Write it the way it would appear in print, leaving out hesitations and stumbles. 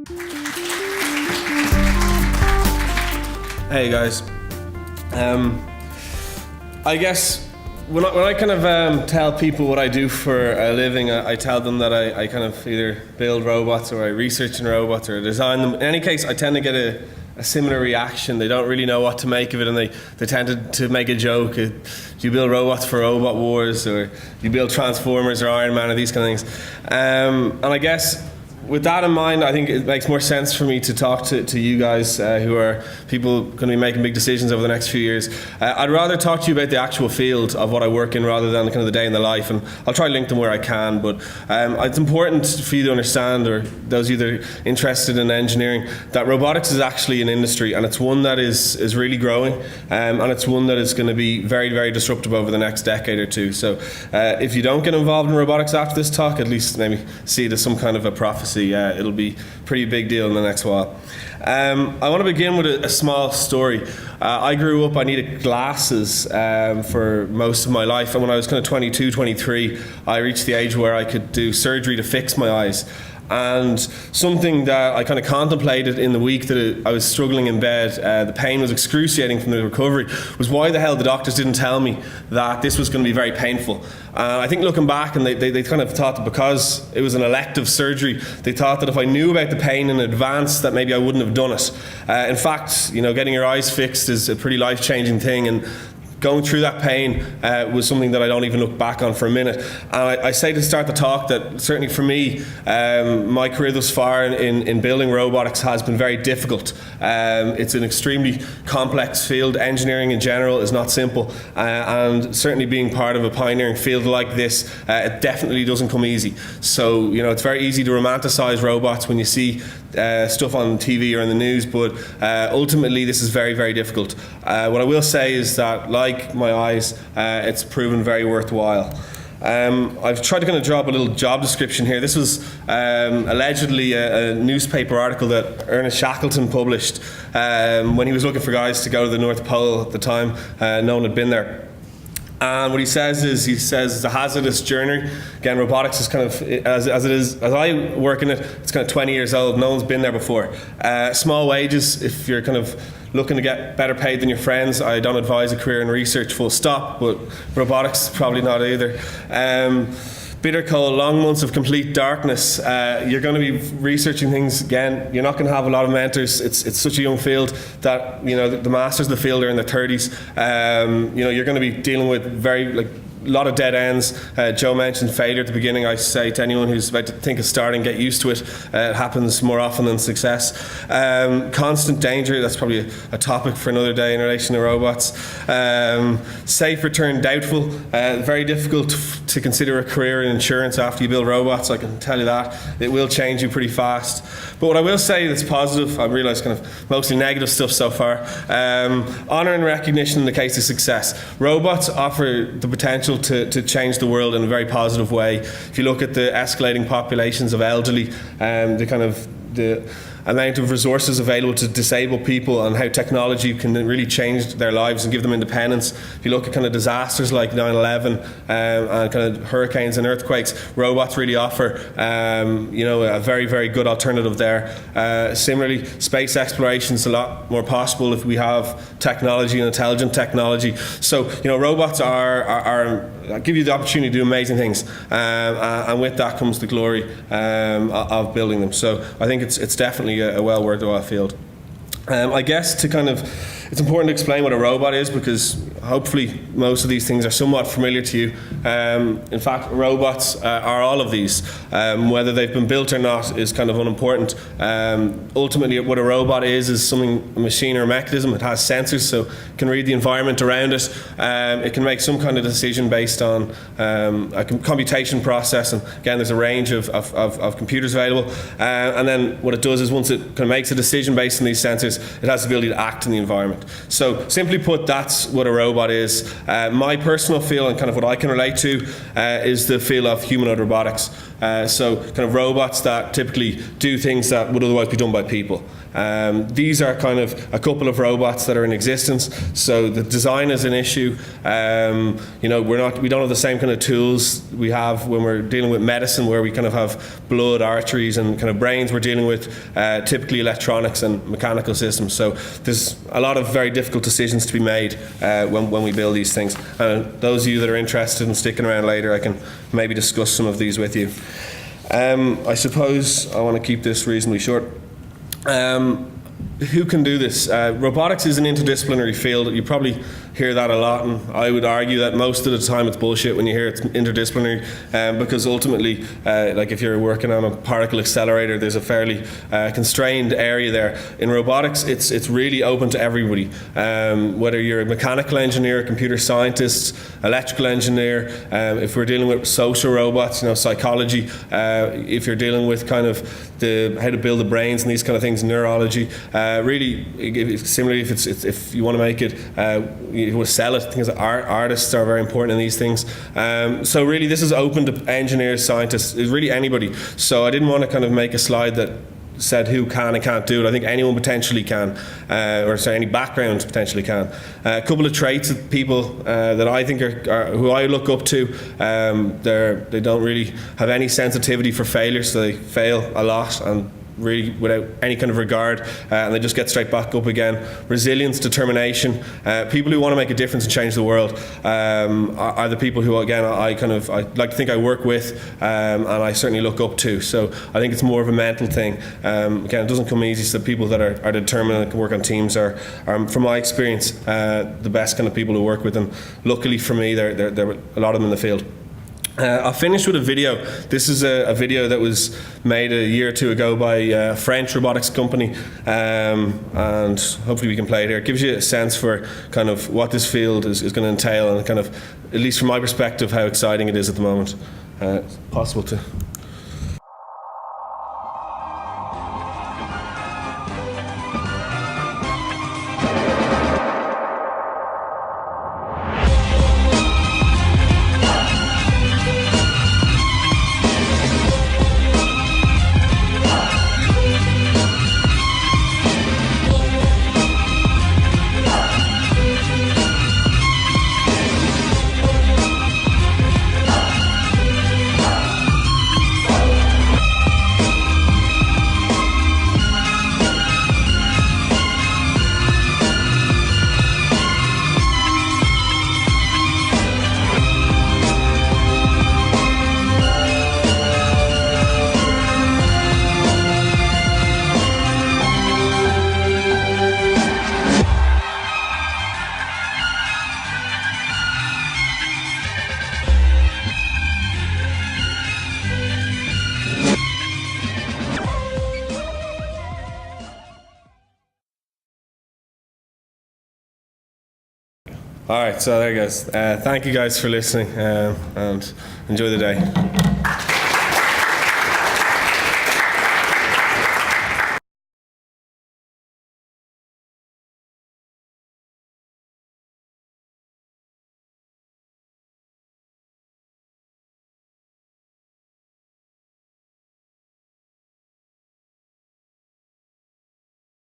Hey guys, I guess when I kind of tell people what I do for a living, I tell them that I kind of either build robots or I research in robots or design them. In any case, I tend to get a similar reaction. They don't really know what to make of it, and they tend to make a joke. Do you build robots for Robot Wars, or do you build Transformers or Iron Man or these kind of things? And I guess with that in mind, I think it makes more sense for me to talk to you guys who are people going to be making big decisions over the next few years. I'd rather talk to you about the actual field of what I work in rather than kind of the day in the life, and I'll try to link them where I can, but it's important for you to understand, or those of you that are interested in engineering, that robotics is actually an industry, and it's one that is really growing, and it's one that is going to be very, very disruptive over the next decade or two. So if you don't get involved in robotics after this talk, at least maybe see it as some kind of a prophecy. It'll be a pretty big deal in the next while. I want to begin with a small story. I grew up, I needed glasses for most of my life, and when I was kind of 22, 23, I reached the age where I could do surgery to fix my eyes. And something that I kind of contemplated in the week that I was struggling in bed, the pain was excruciating from the recovery, was why the hell the doctors didn't tell me that this was going to be very painful. I think looking back, and they kind of thought that because it was an elective surgery, they thought that if I knew about the pain in advance, that maybe I wouldn't have done it. In fact, getting your eyes fixed is a pretty life-changing thing, and going through that pain was something that I don't even look back on for a minute. And I say to start the talk that certainly for me, my career thus far in building robotics has been very difficult. It's an extremely complex field. Engineering in general is not simple, and certainly being part of a pioneering field like this, it definitely doesn't come easy. So it's very easy to romanticize robots when you see stuff on TV or in the news, but ultimately this is very, very difficult. What I will say is that, like my eyes, it's proven very worthwhile. I've tried to kind of draw up a little job description here. This was allegedly a newspaper article that Ernest Shackleton published when he was looking for guys to go to the North Pole at the time. No one had been there. And what he says it's a hazardous journey. Again, robotics is kind of, as I work in it, it's kind of 20 years old. No one's been there before. Small wages, if you're kind of looking to get better paid than your friends. I don't advise a career in research, full stop, but robotics, probably not either. Bitter cold, long months of complete darkness. You're going to be researching things again. You're not going to have a lot of mentors. It's such a young field that the masters of the field are in their 30s. You're going to be dealing with a lot of dead ends. Joe mentioned failure at the beginning. I say to anyone who's about to think of starting, get used to it. It happens more often than success. Constant danger, that's probably a topic for another day in relation to robots. Safe return doubtful. Very difficult to consider a career in insurance after you build robots, I can tell you that. It will change you pretty fast. But what I will say that's positive, I realise kind of mostly negative stuff so far. Honour and recognition in the case of success. Robots offer the potential to change the world in a very positive way. If you look at the escalating populations of elderly, the amount of resources available to disabled people and how technology can really change their lives and give them independence. If you look at kind of disasters like 9/11 and kind of hurricanes and earthquakes, robots really offer a very, very good alternative there. Similarly, space exploration is a lot more possible if we have technology and intelligent technology. So robots are give you the opportunity to do amazing things, and with that comes the glory of building them. So I think it's definitely a well worthwhile field. I guess it's important to explain what a robot is, because hopefully most of these things are somewhat familiar to you. In fact, robots are all of these. Whether they've been built or not is kind of unimportant. Ultimately, what a robot is a machine or a mechanism. It has sensors, so it can read the environment around it. It can make some kind of decision based on a computation process, and again, there's a range of computers available. And then what it does is, once it kind of makes a decision based on these sensors, it has the ability to act in the environment. So simply put, that's what a robot is. My personal feel, and kind of what I can relate to, is the feel of humanoid robotics. So kind of robots that typically do things that would otherwise be done by people. These are kind of a couple of robots that are in existence. So the design is an issue. We don't have the same kind of tools we have when we're dealing with medicine, where we kind of have blood, arteries, and kind of brains. We're dealing with typically electronics and mechanical systems. So there's a lot of very difficult decisions to be made when we build these things. Those of you that are interested in sticking around later, I can maybe discuss some of these with you. I suppose I want to keep this reasonably short. Who can do this? Robotics is an interdisciplinary field. You probably hear that a lot, and I would argue that most of the time it's bullshit when you hear it's interdisciplinary, because ultimately, like if you're working on a particle accelerator, there's a fairly constrained area there. In robotics, it's really open to everybody, whether you're a mechanical engineer, computer scientist, electrical engineer, if we're dealing with social robots, psychology, if you're dealing with kind of how to build the brains and these kind of things, neurology. Really, similarly, if you want to make it, you want to sell it. Things like artists are very important in these things. So really, this is open to engineers, scientists, really anybody. So I didn't want to kind of make a slide that said who can and can't do it. I think anyone potentially can, any background potentially can. A couple of traits of people that I think are who I look up to. They don't really have any sensitivity for failure, so they fail a lot and really without any kind of regard, and they just get straight back up again. Resilience, determination, people who want to make a difference and change the world are the people who, again, I like to think I work with, and I certainly look up to. So I think it's more of a mental thing. Again, it doesn't come easy, so people that are determined and can work on teams are from my experience, the best kind of people to work with, and luckily for me, there are a lot of them in the field. I'll finish with a video. This is a video that was made a year or two ago by a French robotics company, and hopefully we can play it here. It gives you a sense for kind of what this field is going to entail, and kind of, at least from my perspective, how exciting it is at the moment. It's possible to... All right, so there you go. Thank you guys for listening, and enjoy the day.